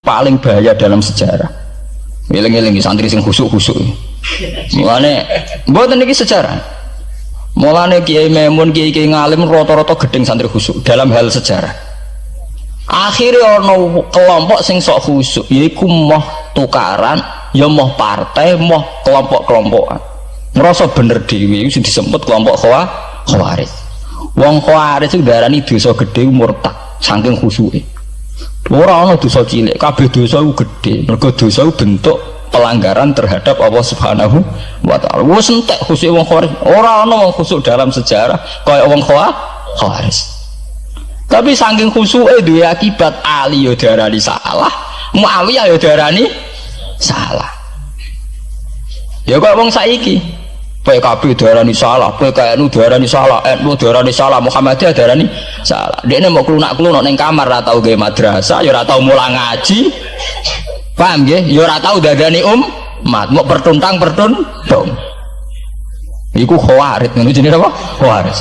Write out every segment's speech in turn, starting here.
Paling bahaya dalam sejarah. Eling-eling santri sing khusuk-khusuk. Mulane mboten iki sejarah. Mulane Kiai Memun, Kiai ngalim rata-rata gedeng santri khusuk dalam hal sejarah. Akhirnya ono kelompok sing sok khusuk, yaiku moh tukaran, ya moh partai, moh kelompok-kelompokan. Ngerasa bener dhewe iku sing disebut kelompok Khawarij. Wong Khawarij iku darani dosa gedhe murtad saking khusuke. Ora ana dosa cilik, kabeh dosa iku gedhe. Mergo dosa iku bentuk pelanggaran terhadap Allah Subhanahu wa taala. Wis entek khusuke wong Khawarij. Ora ana wong khusuk dalam sejarah kaya wong Khawarij. Tapi saking khusuke duwe akibat Ali yo darani salah, Muawiyah yo darani salah. Ya kok wong saiki PKB darani salah, PKNU darani salah, NU darani salah, Muhammadiyah darani salah. Dekne mau klunak-klunak ning kamar ora tau gawe madrasah, ya ora tau mulang ngaji. Paham nggih? Ya ora tau dadani umat, mau pertuntang-pertuntung. Iku Khawarij, ngono jenenge apa? Khawarij.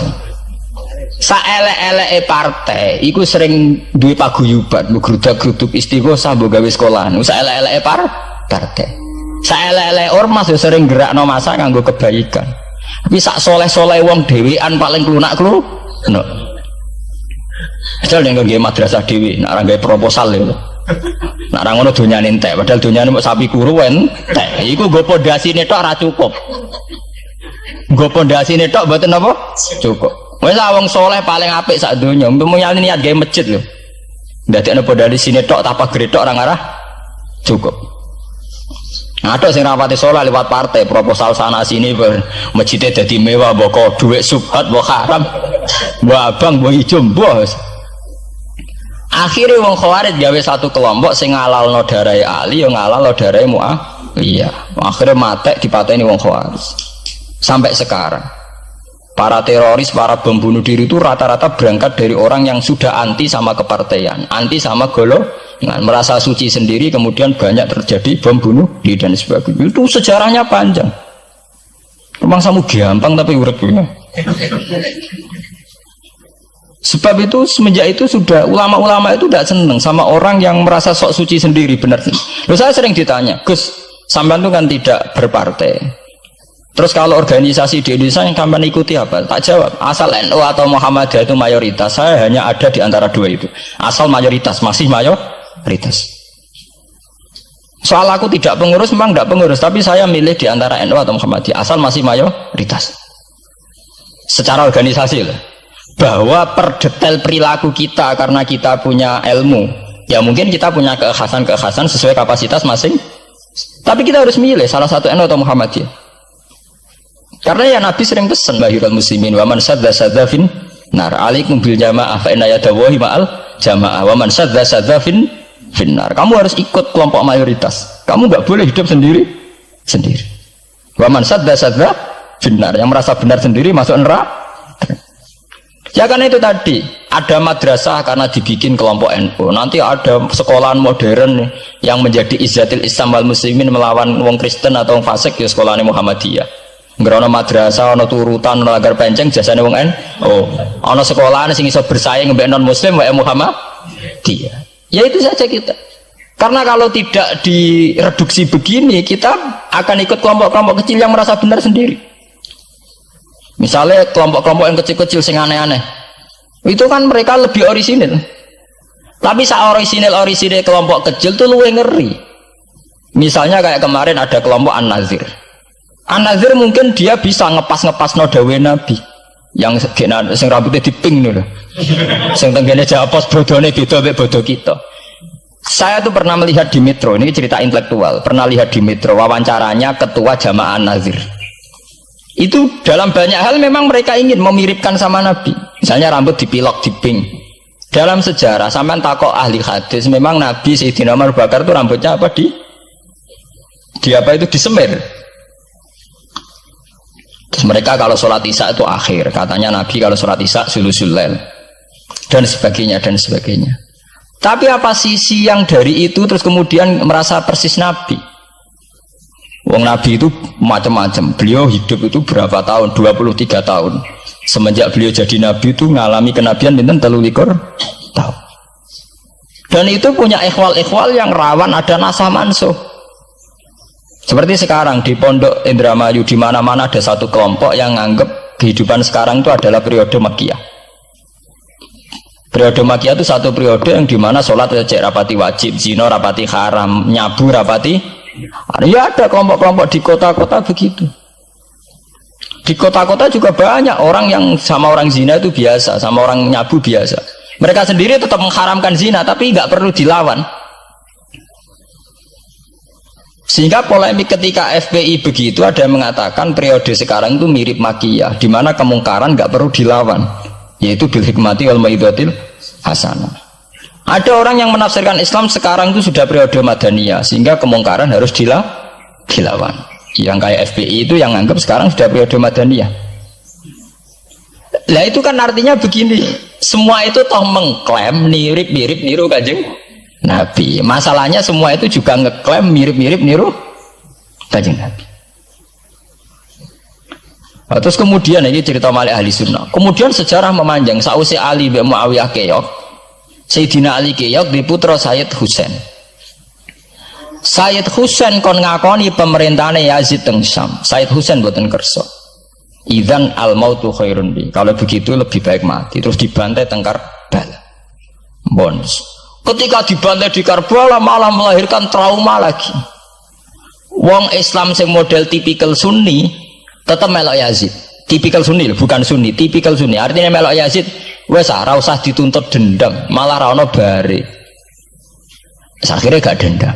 Saelek-eleke partai iku sering duwe paguyuban, ngrudak-gruduk istighosah mbok gawe sekolahan. Saelek-eleke partai. Saelek-eleke ormas yo sering gerakno masa kanggo kebaikan. Tapi sak soleh-soleh wong dhewean paling klunak-klunuk. Asal nek nggawe madrasah dhewe, nek ora gawe proposal lho. Nek ora ngono donyane entek, padahal donyane mok sapi kuru entek. Iku nggo pondasine tok ora cukup. Nggo pondasine tok mboten apa? Cukup. Wes wong soleh paling apik sak donya, mumpuni niat gawe masjid lho. Ndadekno pondasine tok apa gretok ora ngarah cukup. Ada sing rapati soleh lewat partai, proposal sana sini, masjidnya jadi mewah, bawa duit subhat, bawa haram, bawa abang, bawa hijau, bos. Akhirnya wong Khawarij gawe satu kelompok sing ngalalno darai Ali, yang ngalalno darai Muawiyah. Akhirnya matek dipateni wong Khawarij. Sampai sekarang, para teroris, para bom bunuh diri itu rata-rata berangkat dari orang yang sudah anti sama kepartaian, anti sama golongan, merasa suci sendiri, kemudian banyak terjadi bom bunuh diri dan sebagainya. Itu sejarahnya panjang. Memang samu gampang tapi urip-urip. Sebab itu semenjak itu sudah ulama-ulama itu tidak senang sama orang yang merasa sok suci sendiri, benar. Loh, saya sering ditanya, Gus, sampean itu kan tidak berpartai. Terus kalau organisasi di Indonesia yang kamu ikuti apa? Tak jawab. Asal NU atau Muhammadiyah itu mayoritas. Saya hanya ada di antara dua itu. Asal mayoritas, masih mayoritas. Soal aku tidak pengurus, memang tidak pengurus. Tapi saya milih di antara NU atau Muhammadiyah. Asal masih mayoritas. Secara organisasi lah. Bahwa per detail perilaku kita karena kita punya ilmu. Ya mungkin kita punya keekhasan sesuai kapasitas masing. Tapi kita harus milih salah satu NU atau Muhammadiyah. Karena ya Nabi sering pesan bahirul muslimin wa man sadza fin nar alaikum bil jamaah fa inna yadawahi ma'al jamaah wa man sadza fin nar. Kamu harus ikut kelompok mayoritas. Kamu enggak boleh hidup sendiri. Wa man sadza fin nar, yang merasa benar sendiri masuk neraka. Ya karena itu tadi ada madrasah karena dibikin kelompok NU. Nanti ada sekolahan modern yang menjadi izzatil Islam wal muslimin melawan wong Kristen atau wong fasik, ya sekolahane Muhammadiyah. Ngerono madrasah, ono turutan, ono lagar penceng, jasane wong ono sekolahan sing iso bersaing mbek non muslim wae Muhammadiyah. Ya itu saja kita. Karena kalau tidak direduksi begini, kita akan ikut kelompok-kelompok kecil yang merasa benar sendiri. Misalnya kelompok-kelompok yang kecil-kecil sing aneh-aneh. Itu kan mereka lebih orisinil. Tapi saat orisinil kelompok kecil tuh luwih ngeri. Misalnya kayak kemarin ada kelompok An-Nazir. An-Nazir mungkin dia bisa ngepas no dawe Nabi yang sing rambutnya diping nih loh, sing tenggene japos bodone beda mek bodo kita. Saya tuh pernah melihat di Metro, ini cerita intelektual, pernah lihat di Metro wawancaranya ketua Jamaah An-Nazir. Itu dalam banyak hal memang mereka ingin memiripkan sama Nabi. Misalnya rambut dipilok diping. Dalam sejarah sampean takok ahli hadis, memang Nabi Sayyidina Umar Bakar itu rambutnya apa di apa itu disemir. Terus mereka kalau sholat isya itu akhir, katanya Nabi kalau sholat isya sulusul lail dan sebagainya. Tapi apa sisi yang dari itu terus kemudian merasa persis Nabi? Wong Nabi itu macam-macam. Beliau hidup itu berapa tahun? 23 tahun. Semenjak beliau jadi Nabi itu ngalami kenabian pinten 23 tahun. Dan itu punya ikhwal-ikhwal yang rawan ada nasah mansuh. Seperti sekarang di Pondok Indramayu di mana-mana ada satu kelompok yang nganggep kehidupan sekarang itu adalah periode Makkiyah. Periode Makkiyah itu satu periode yang dimana sholat cek rapati wajib, zina rapati haram, nyabu rapati. Ya ada kelompok-kelompok di kota-kota begitu. Di kota-kota juga banyak orang yang sama orang zina itu biasa, sama orang nyabu biasa. Mereka sendiri tetap mengharamkan zina, tapi nggak perlu dilawan. Sehingga polemik ketika FPI begitu ada yang mengatakan periode sekarang itu mirip Makkiyah, di mana kemungkaran nggak perlu dilawan, yaitu bil hikmati wal mau'izatil hasanah. Ada orang yang menafsirkan Islam sekarang itu sudah periode Madaniyah, sehingga kemungkaran harus dilawan. Yang kayak FPI itu yang anggap sekarang sudah periode Madaniyah. Lah itu kan artinya begini, semua itu toh mengklaim mirip-mirip niru Kanjeng Nabi. Masalahnya semua itu juga ngeklaim mirip-mirip niru Kanjeng Nabi. Nah, terus kemudian ini cerita Malik ahli sunnah. Kemudian sejarah memanjang. Sausi Ali bin Muawiyah keok, Sayyidina Ali keok di putra Sayyid Husain. Sayyid Husain kon ngakoni pemerintahane Yazid teng Syam. Sayyid Husain boten kersa. Idzan al mautu khairun bi. Kalau begitu lebih baik mati. Terus dibantai teng Karbala. Bonus. Ketika dibantai di Karbala malah melahirkan trauma lagi. Wong Islam sing model tipikal Sunni tetap melok Yazid. Tipikal Sunni bukan Sunni, tipikal Sunni. Artinya melok Yazid wes ora usah dituntut dendam, malah ra ono bare. Akhirnya gak dendam.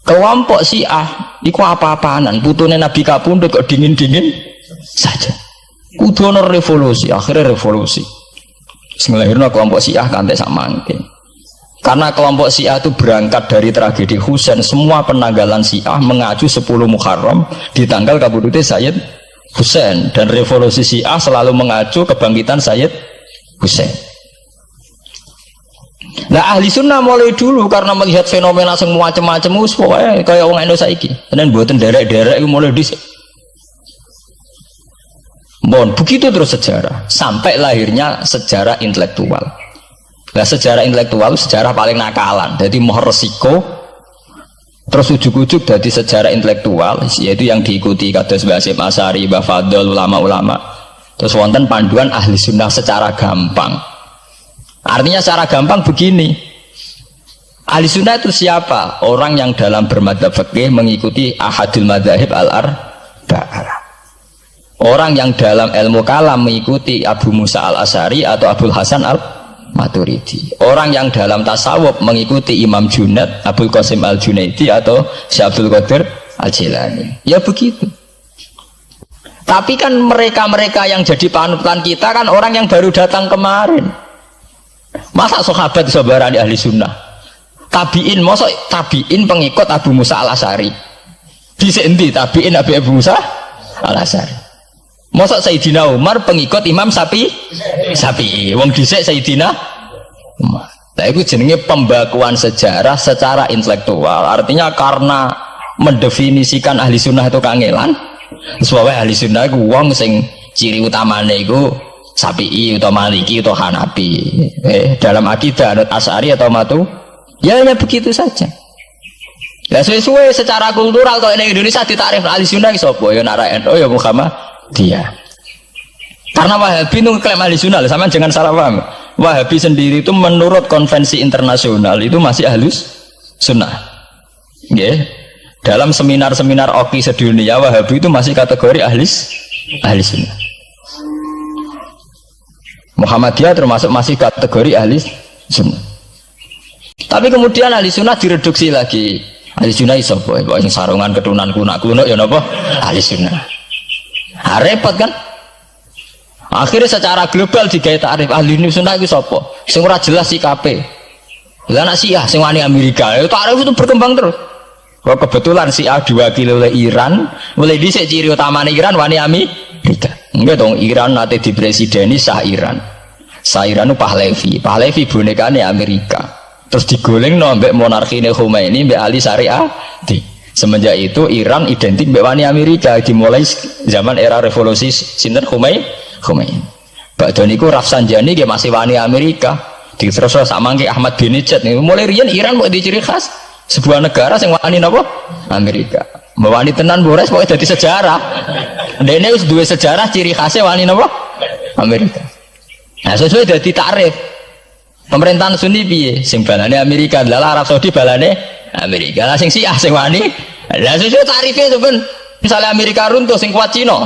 Kelompok Syiah iku apa-apaanan, putune Nabi kapundhut kok dingin-dingin saja. Kudu ono revolusi, akhirnya revolusi. Ngelahirno kelompok Syiah kanthi sak mangke. Karena kelompok Syiah itu berangkat dari tragedi Husain, semua penanggalan Syiah mengacu 10 Muharram di tanggal kabudute Sayyid Husain, dan revolusi Syiah selalu mengacu kebangkitan Sayyid Husain. Nah ahli sunnah mulai dulu karena melihat fenomena semua macam-macam pokoknya kayak orang Indonesia saiki. Dan buatan derek-derek mulai dhisik. Bon, begitu terus sejarah sampai lahirnya sejarah intelektual. Nah sejarah intelektual sejarah paling nakalan. Jadi mau resiko terus ujuk-ujuk dari sejarah intelektual yaitu yang diikuti kados Mbah Hasyim Asy'ari, Mbah Fadl, ulama-ulama. Terus wonten panduan ahli sunnah secara gampang. Artinya secara gampang begini, ahli sunnah itu siapa? Orang yang dalam bermadzhab fikih mengikuti ahadul madzahib al-arba'ah. Orang yang dalam ilmu kalam mengikuti Abu Musa al-Asy'ari atau Abul Hasan al-Maturidi. Orang yang dalam tasawuf mengikuti Imam Junaid, Abul Qasim al-Junaidi atau Syekh Abdul Qadir al-Jilani. Ya begitu. Tapi kan mereka-mereka yang jadi panutan kita kan orang yang baru datang kemarin. Masa sahabat sabarani ahli sunnah? Tabiin, masa tabiin pengikut Abu Musa al-Asy'ari? Dhisik endi tabiin Abu Musa al-Asy'ari? Masa Sayyidina Umar pengikut Imam Syafi'i? Wong dhisik Sayyidina Umar. Nah itu jenenge pembakuan sejarah secara intelektual. Artinya karena mendefinisikan ahli sunnah itu kangelan. Sebab ahli sunnah itu wong sing ciri utamane iku Syafi'i atau Maliki atau Hanafi. Dalam akidah anut Asy'ari atau Matu, ya hanya begitu saja. Ya sesuai secara kultural kalau di Indonesia ditarik ahli sunnah sapa ya NU ya Muhammadiyah. Karena Wahabi itu klaim ahli sunnah, sama jangan salah paham. Wahabi sendiri itu menurut konvensi internasional itu masih ahlus sunnah. Nggih. Dalam seminar-seminar OKI sedunia Wahabi itu masih kategori ahli sunnah. Muhammadiyah termasuk masih kategori ahli sunnah. Tapi kemudian ahli sunnah direduksi lagi. Ahli sunnah iso boy, sing sarungan keturunan kuno ya napa? Ahli sunnah. Ha, repot kan? Akhirnya secara global digawe takrif ahli sunnah itu sapa? Sing ora jelas sikape. Lah anak Syiah sing wani Amerika, takrif itu berkembang terus. Kok kebetulan Syiah diwakili oleh Iran, mulai dhisik ciri utamane Iran wani Amerika. Enggak dong, Iran nanti di presideni Shah Iran. Shah Iran itu Pahlavi bonekane Amerika. Terus digoleng no mbek monarkine Khomeini mbek Ali Syariah. Semenjak itu Iran identik mbek wani Amerika dimulai zaman era revolusi sinten Khomeini. Badhe niku Rafsanjani nggih masih wani Amerika. Diterus samangke Ahmad Binejad niku mulai riyen Iran kok ciri khas sebuah negara sing wani napa? Amerika. Wani tenan Boris pokoke dadi sejarah. Dene wis duwe sejarah ciri khasnya wani napa? Amerika. Nah, sesuai dadi takrif. Pemerintahan Sunni piye? Sing balane Amerika, lha Arab Saudi balane Amerika. Lah sing Syiah sing wani. Lah sesuai tarife itu kan. Misalnya Amerika runtuh sing kuat Cina.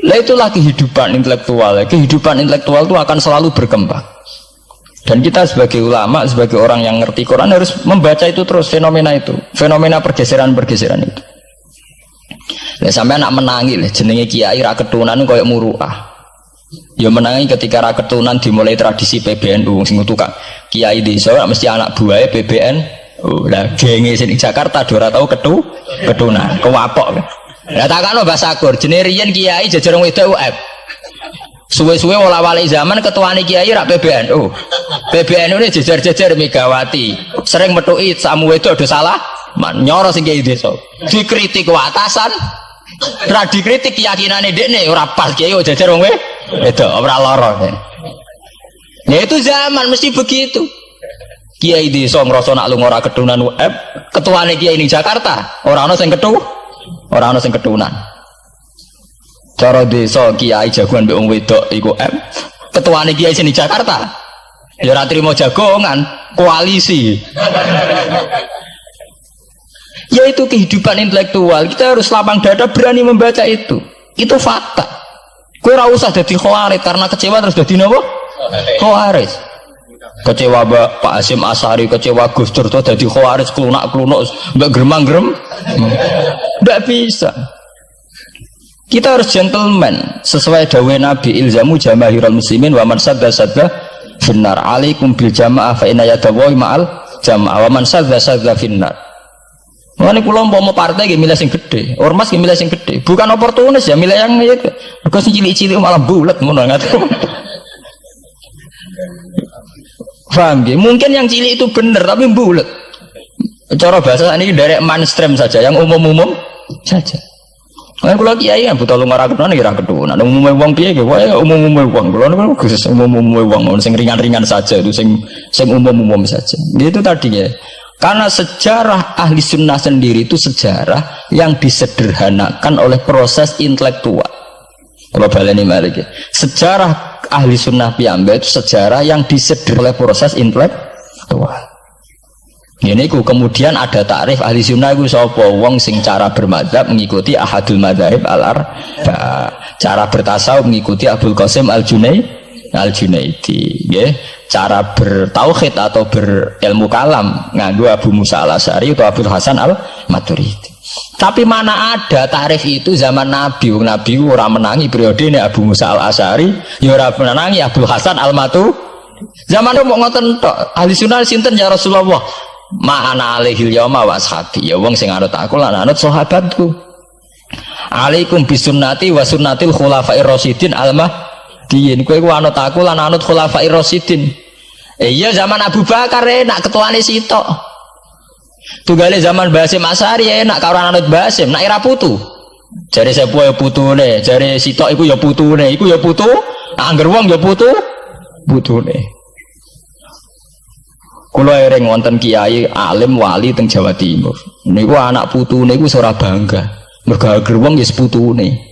Lah itulah kehidupan intelektual. Kehidupan intelektual itu akan selalu berkembang. Dan kita sebagai ulama, sebagai orang yang ngerti Quran harus membaca itu terus fenomena itu, fenomena pergeseran-pergeseran itu. Lah sampai anak menangi lah jenenge kiai ra ketunan koyo muruah. Ya menangi ketika ra ketunan dimulai tradisi PBNU sing tukang kiai desa mesti anak buahe PBNU. Lah genge sing Jakarta ora tau ketunan, kewapok. Lah takano bahasa Gur jenenge riyen kiai jejer wedok UF. Suwe-suwe wala-wali zaman ketuane kiai rak PBNU. PBNU ini jejer-jejer Megawati. Sering metuki samu wedok do salah, nyoro sing kiai desa. Dikritik atasan, ra dikritik keyakinane dekne ora pas kiai jejer wong wedok ora lara. Ya itu zaman mesti begitu. Kiai desa ngrasa nak lunga ora ketunan UF, ketuane kiai ning Jakarta ora ana sing ora ana sing ketunan. Cara desa kiai jagoan mbek wong wedok iku ketuane kiai sing di Jakarta ya ora trimo jagongan koalisi. Ya itu kehidupan intelektual, kita harus lapang dada berani membaca itu fakta. Kowe ora usah dadi khawarij karena kecewa terus dadi napa? Khawarij. Kecewa Pak Hasyim Asy'ari, kecewa Gus Dur terus dadi khawarij klunak-klunuk mbek gremang-grem. Ndak bisa. Kita harus gentleman sesuai dawuh Nabi ilzamu jamaahirul muslimin wa man sadda finnar alaikum bil jamaah fa inna yadallahi ma'al jamaah wa man sadda finnar. Mane kula umpama partai nggih milih sing gedhe, ormas nggih milih sing gedhe, bukan oportunis ya milih yang itu. Mergo sing cilik-cilik malah bulet ngono ngaten. Paham nggih? Mungkin yang cilik itu benar tapi bulet. Cara bahasa ini derek mainstream saja, yang umum-umum saja. Kan kula kiai kan buta lunga ra ketunan ya ra ketunan. Umume wong piye ge wae umume wong. Kula niku khusus umume wong sing ringan-ringan saja itu sing umum-umum saja. Itu tadi ya. Karena sejarah ahli sunnah sendiri itu sejarah yang disederhanakan oleh proses intelektual. Kalau baleni malih sejarah ahli sunnah piyambak itu sejarah yang disederhanakan oleh proses intelektual. Ini kemudian ada takrif ahli sunnah itu sapa wong sing cara bermadzhab mengikuti ahadul madzhab al-arba, cara bertasawuf mengikuti Abdul Qasim al-Junaidi, nggih. Cara bertauhid atau berilmu kalam nganggo Abu Musa al-Asy'ari atau Abdul Hasan al-Maturidi. Tapi mana ada takrif itu zaman Nabi? Nabi ora menangi periode ini Abu Musa al-Asy'ari, ya ora menangi Abdul Hasan al-Maturidi. Zaman itu mau ngoten tok. Ahli sunnah sinten ya Rasulullah? Ma'ana alaihil yauma wa ashabi. Ya wong sing anut aku lan anut sahabatku. Alaikum bisunnati wa sunnatil khulafair rasyidin al-mahdiyyin. Kowe ku anut aku lan anut khulafair rasyidin. Iya zaman Abu Bakar enak ketuane sitok. Tunggale zaman Basim Asy'ari enak karo anut Basim, nak era putu. Jare sepuh ya putune, jare sitok iku ya putune, iku ya putu, angger wong ya putune. Kula ereng wonten kiai alim wali teng Jawa Timur. Niku anak putune niku ora bangga. Mergo gerwong ya seputune.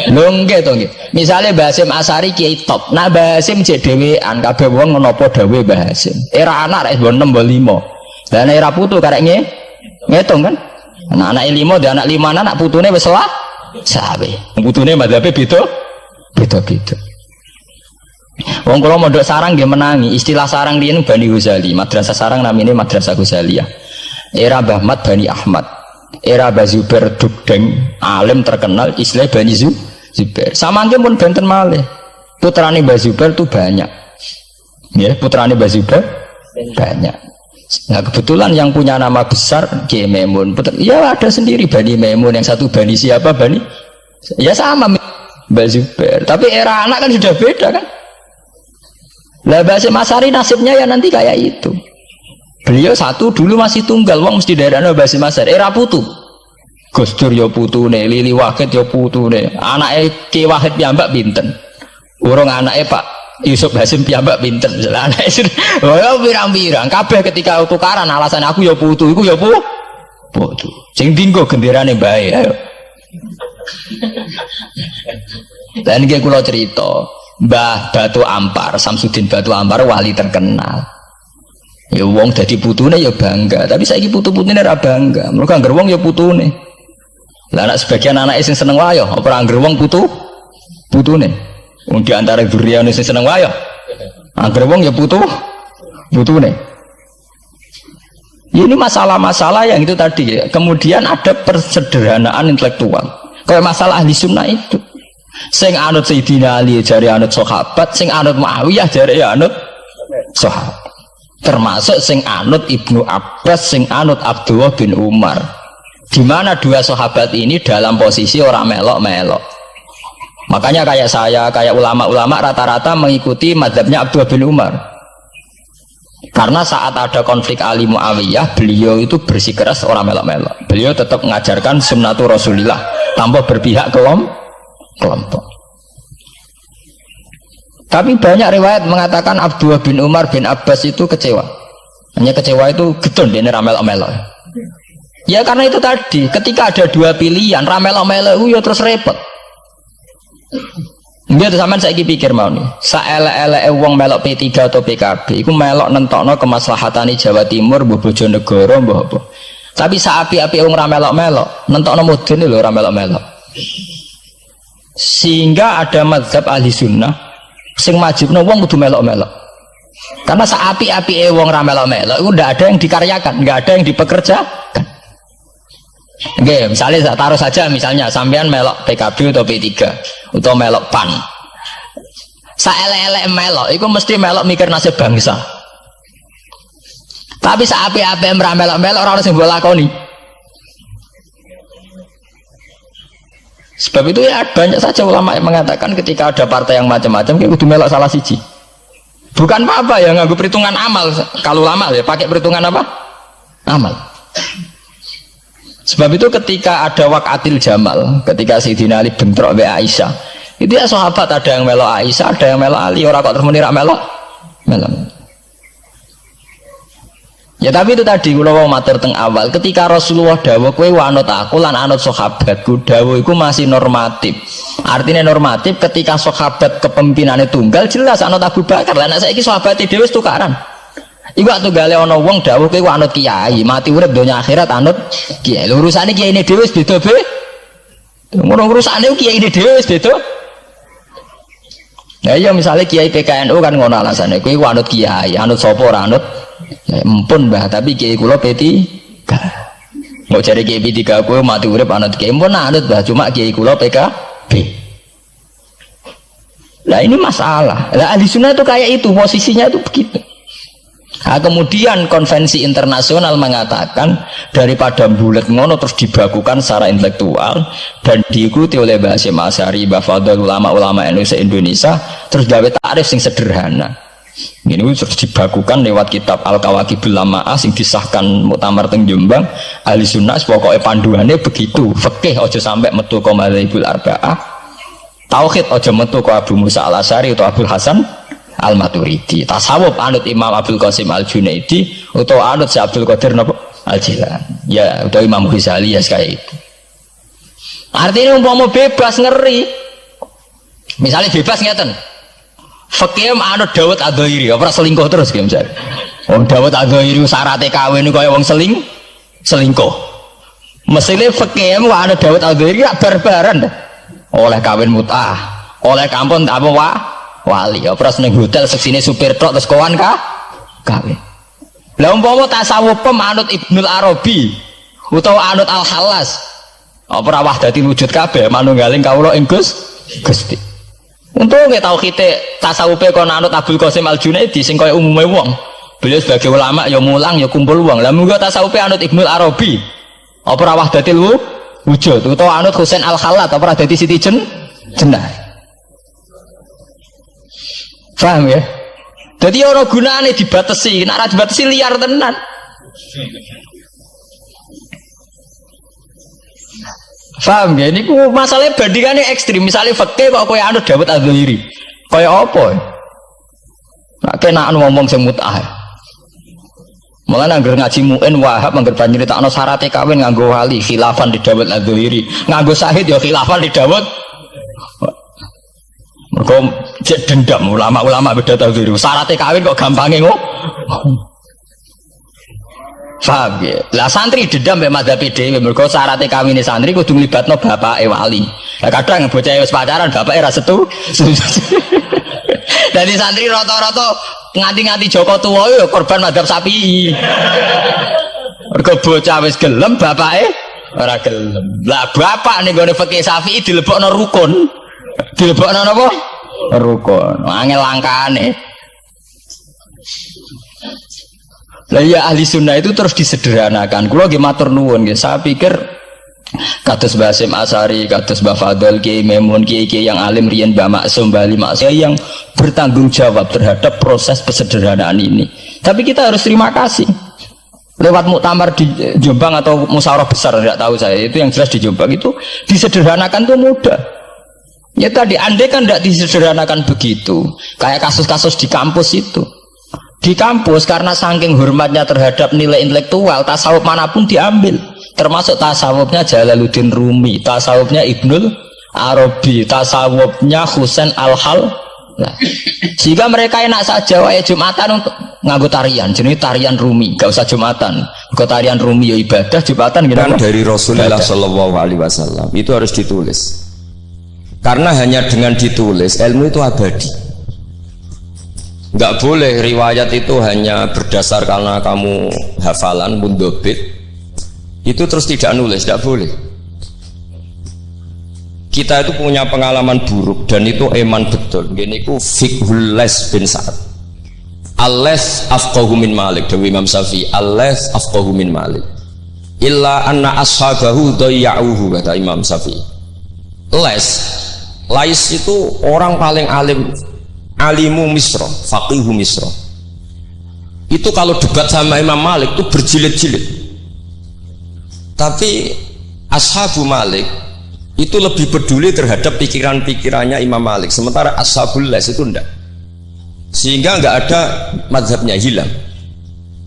Lho nggih to nggih. Misale Basim Asy'ari kiai top. Nah Basim jek dhewean kabeh wong menapa dawuh Basim. Era anak rek 6 5. Lah nek era putu karek ngitung kan. Anak-anak 5 dan anak 5 anak putune wis sawe. Putune madzhabe beda-beda. Wong kula mondok sarang nggih menangi. Istilah sarang riyen Bani Ghazali, madrasah sarang namine Madrasah Ghazaliyah. Era Mbah Ahmad Bani Ahmad. Era Mbah Zubair Dugdeng, alim terkenal istilah Bani Zubair. Samangke pun benten malih. Putrane Mbah Zubair itu banyak. Ya, putrane Mbah Zubair banyak. Nah, kebetulan yang punya nama besar Kiai Maimun. Ya ada sendiri Bani Maimun, yang satu Bani siapa Bani? Ya sama Mbah Zubair. Tapi era anak kan sudah beda kan? Lah Basim Asy'ari nasibnya ya nanti kayak itu. Beliau satu dulu masih tunggal, wong mesti daerahnya Basim Masar, era putu. Gus Dur ya putune, Lili Wahid ya putune, anaknya Ki Wahid piyambak pinten. Urung anaknya Pak Yusuf Hasim piyambak pinten. Misalnya anaknya oh pirang-pirang, kabeh ketika tukaran alasan aku ya putu, iku ya putu. Sing dinggo genderane bae ayo. Dan iki kula cerita, Mbah Batu Ampar, Samsudin Batu Ampar wali terkenal. Ya wong dadi putune ya bangga, tapi saiki putu-putune ora bangga. Mergo angger wong ya putune. Lah anak sebagian anak sing seneng wayo, apa angger wong putune. Wong di antara duriyane sing seneng wayo. Angger wong ya putune. Ini masalah-masalah yang itu tadi ya. Kemudian ada persederhanaan intelektual. Kayak masalah ahli sunnah itu. Sing anut Sayyidina Ali jare anut sahabat, sing anut Muawiyah jare anut sahabat. Termasuk sing anut Ibnu Abbas, sing anut Abdullah bin Umar. Di mana dua sahabat ini dalam posisi orang melok-melok. Makanya kayak saya, kayak ulama-ulama rata-rata mengikuti mazhabnya Abdullah bin Umar. Karena saat ada konflik Ali Muawiyah, beliau itu bersikeras orang melok-melok. Beliau tetap mengajarkan sunnatul Rasulillah tanpa berpihak kelompok. Tapi banyak riwayat mengatakan Abdullah bin Umar bin Abbas itu kecewa. Hanya kecewa itu gedon dia ramel-melok. Ya karena itu tadi, ketika ada dua pilihan ramel-melok ya terus repot. Dia tuh sampean saiki pikir mau nih, saelek-eleke wong melok P3 atau PKB, iku melok nentokno kemaslahatane Jawa Timur, mbah Bojonegoro, mbah apa. Tapi saapi-api wong ra melok-melok, nentokno mudun lho ra melok-melok. Sehingga ada mazhab ahli sunnah sing majibno wong kudu melok-melok. Karena saapi-apike wong ra melok-melok iku ndak ada yang dikaryakan, nggak ada yang dipekerjakan. Oke, misalnya taruh saja misalnya sampean melok PKB atau P3 atau melok PAN. Saelek-elek melok iku mesti melok mikir nasib bangsa. Tapi saapi-api ra melok-melok ora ono sing mbok lakoni. Sebab itu ya banyak saja ulama yang mengatakan ketika ada partai yang macam-macam kayak kudu melok salah siji. Bukan apa-apa ya nganggo perhitungan amal. Kalau ulama ya pakai perhitungan apa? Amal. Sebab itu ketika ada waqatil Jamal, ketika Sayyidina Ali bentrok be Aisyah, itu ya sahabat ada yang melok Aisyah, ada yang melok Ali, orang kok terus muni ra melok. Ya tapi itu tadi kula mau matur teng awal, ketika Rasulullah dawuh kowe anut aku lan anut sahabatku, dawuh iku masih normatif. Artinya normatif ketika sahabat kepemimpinannya tunggal jelas anut Abu Bakar. Lah nek saiki sahabate dhewe wis tukaran. Iku waktu gale ana wong dawuh kowe anut kiai, mati urip donya akhirat anut kiai. Lho urusane kiyaine dhewe wis beda be. Ngono urusane kiyaine dhewe wis beda. Ya iya misalnya kiai PKNU kan ngono alasane, kowe anut kiai, anut sapa ora anut ya empun Mbah, tapi kiai kula P3. Mau cari kiai P3 kowe mati urip anut kiai empun anut Mbah, cuma kiai kula PKB. Lah ini masalah. Lah ahli sunnah itu kayak itu, posisinya itu begitu. Nah, kemudian konvensi internasional mengatakan daripada bulet ngono terus dibakukan secara intelektual dan diikuti oleh Mbah Hasyim Asy'ari, Mbah Fadl, ulama-ulama Indonesia, terus gawe takrif sing sederhana. Ini terus dibakukan lewat kitab Al-Kawakibul Lama'ah sing disahkan muktamar teng Jombang. Ahli sunnah pokoknya panduannya begitu. Fikih aja sampai metu ka madzhabul arba'ah. Tauhid aja metu ka Abu Musa Al-Asy'ari atau Abdul Hasan Al-Maturidi. Tasawuf anut Imam Abdul Qasim Al-Junaidi atau anut si Abdul Qadir Al-Jilani. Ya, atau Imam Ghazali ya kayak itu. Artinya umpama bebas ngeri. Misalnya bebas ngeten. Fikih anut Dawud Ad-Dhairi, ora selingkuh terus ki misalnya. Wong Dawud Ad-Dhairi syaratnya kawin kaya wong selingkuh. Mesine fikih anut Dawud Ad-Dhairi barbaran. Oleh kawin mut'ah, oleh kampung apa wali, ora seneng hotel seksine supir truk terus kawan kawin. Lah umpama tasawuf pemanut Ibnul Arabi utawa anut Al-Halas, ora wahdatil wujud kabeh manunggaling kawula ing Gusti. Untung nggih tauhide tasawufe kon anut Abdul Qasim Al-Junaidi sing kaya umume wong. Beliau sebagai ulama ya mulang ya kumpul wong. Lah munggo tasawufe anut Ibnul Arabi apa ora wahdatil wujud utawa anut Husain Al-Khallat apa ora dadi Siti Jenar. Paham ya? Jadi orang gunane dibatasi, nek ora dibatasi liar tenan. Paham ya? Ini masalahnya bandingannya ekstrim. Misalnya fakih kok kaya anu Dawud Adz-Dzahiri. Kaya apa? Nak kena ngomong semutah. Malah nangger ngaji muin Wahab nangger nyritakno syaratnya kawin nganggo wali khilafan di Dawud Adz-Dzahiri. Nganggo syahid ya khilafan di Dawud. Mergo cek dendam ulama-ulama beda Adz-Dzahiri. Syaratnya kawin kok gampange kok. Paham ya? Lah santri dendam mbek madzhab dhewe mergo syaratnya kawine santri kudu nglibatno bapake wali. Lah kadang bocah wis pacaran bapake ra setu. Dadi santri rata-rata nganti-nganti Joko tuwa ya korban madzhab Syafi'i. Mergo bocah wis gelem bapake ora gelem. Lah bapak ning gone fikih Syafi'i dilebokno rukun. Dilebokno napa? Rukun. Angel langkane. Lah ya ahli sunnah itu terus disederhanakan. Kula nggih matur nuwun nggih. Saya pikir kados Mbah Hasyim Asy'ari, kados Mbah Fadl, Kiai Memun, kiai-kiai yang alim riyen Mbah Maksum, Mbah Ali Maksum yang bertanggung jawab terhadap proses kesederhanaan ini. Tapi kita harus terima kasih. Lewat muktamar di Jombang atau musyawarah besar tidak tahu saya, itu yang jelas di Jombang itu disederhanakan tuh mudah. Ya tadi andai kan tidak disederhanakan begitu, kayak kasus-kasus di kampus itu. Di kampus karena saking hormatnya terhadap nilai intelektual, tasawuf manapun diambil, termasuk tasawufnya Jalaluddin Rumi, tasawufnya Ibnul Arabi, tasawufnya Husain Al-Hal. Nah, sehingga mereka enak saja wae Jumatan untuk nganggo tarian, jenis tarian Rumi, gak usah Jumatan. Ke tarian Rumi ya ibadah, Jumatan gitu. Dari Rasulullah Shallallahu Alaihi Wasallam itu harus ditulis, karena hanya dengan ditulis ilmu itu abadi. Nggak boleh riwayat itu hanya berdasar karena kamu hafalan mundobit itu terus tidak nulis, tidak boleh. Kita itu punya pengalaman buruk dan itu eman betul. Gini ku Fiqhul Les bin Sa'ad. Al-Les afqahu min Malik, dari Imam Syafi'i. Al-Les afqahu min Malik. Illa anna ashabahu dayya'uhu, kata Imam Syafi'i. Lais itu orang paling alim. Alimu Misra, faqihu Misra. Itu kalau debat sama Imam Malik itu berjilid-jilid. Tapi ashabu Malik itu lebih peduli terhadap pikiran-pikirannya Imam Malik, sementara ashabul Les itu enggak. Sehingga enggak ada mazhabnya hilang.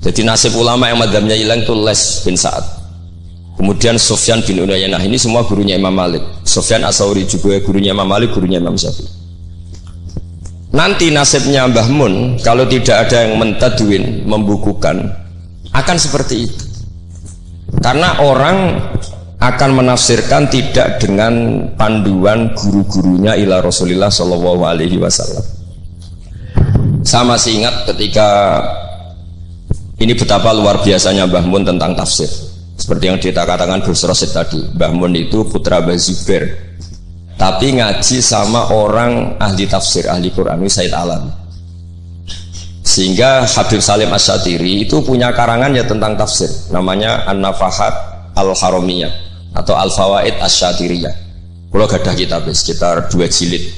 Jadi nasib ulama yang mazhabnya hilang itu Les bin Sa'ad. Kemudian Sufyan bin Uyainah, ini semua gurunya Imam Malik. Sufyan As-Tsauri juga gurunya Imam Malik, gurunya Imam Syafi'i. Nanti nasibnya Mbah Mun kalau tidak ada yang mentadwin, membukukan, akan seperti itu. Karena orang akan menafsirkan tidak dengan panduan guru-gurunya ila Rasulullah Shallallahu Alaihi Wasallam. Saya masih ingat ketika ini betapa luar biasanya Mbah Mun tentang tafsir. Seperti yang kita katakan Gus Rosid tadi, Mbah Mun itu putra Mbah Zubair, tapi ngaji sama orang ahli tafsir, ahli Quran, Said Alam. Sehingga Habib Salim Asy-Syatiri itu punya karangan ya tentang tafsir, namanya An-Nafahat Al-Haramiyah atau Al-Fawaid Asy-Syatiriyah. Kalau gadah kitab sekitar 2 jilid.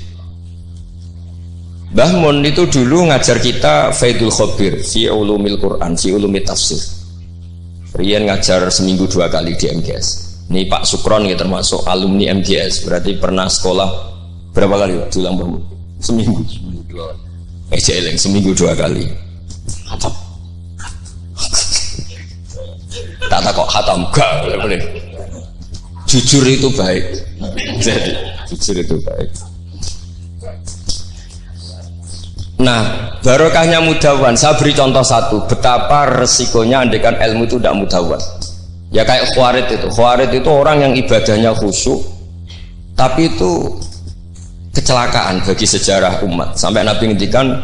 Mbah Mun itu dulu ngajar kita Faidul Khobir fi ulumil Quran, fi ulumit tafsir. Rian ngajar seminggu 2 kali di MGS. Ini Pak Sukron ya termasuk alumni MGS, berarti pernah sekolah berapa kali diulang Mbah Mun? Seminggu. Jeleng seminggu 2 kali. Hatam. Tak kok hatam gak boleh. Jujur itu baik. Jadi jujur itu baik. Nah, barokahnya mudawan. Saya beri contoh satu, betapa resikonya andaikan ilmu itu tidak mudawan. Ya kayak Khawarid itu orang yang ibadahnya khusyuk, tapi itu kecelakaan bagi sejarah umat. Sampai Nabi ngendikan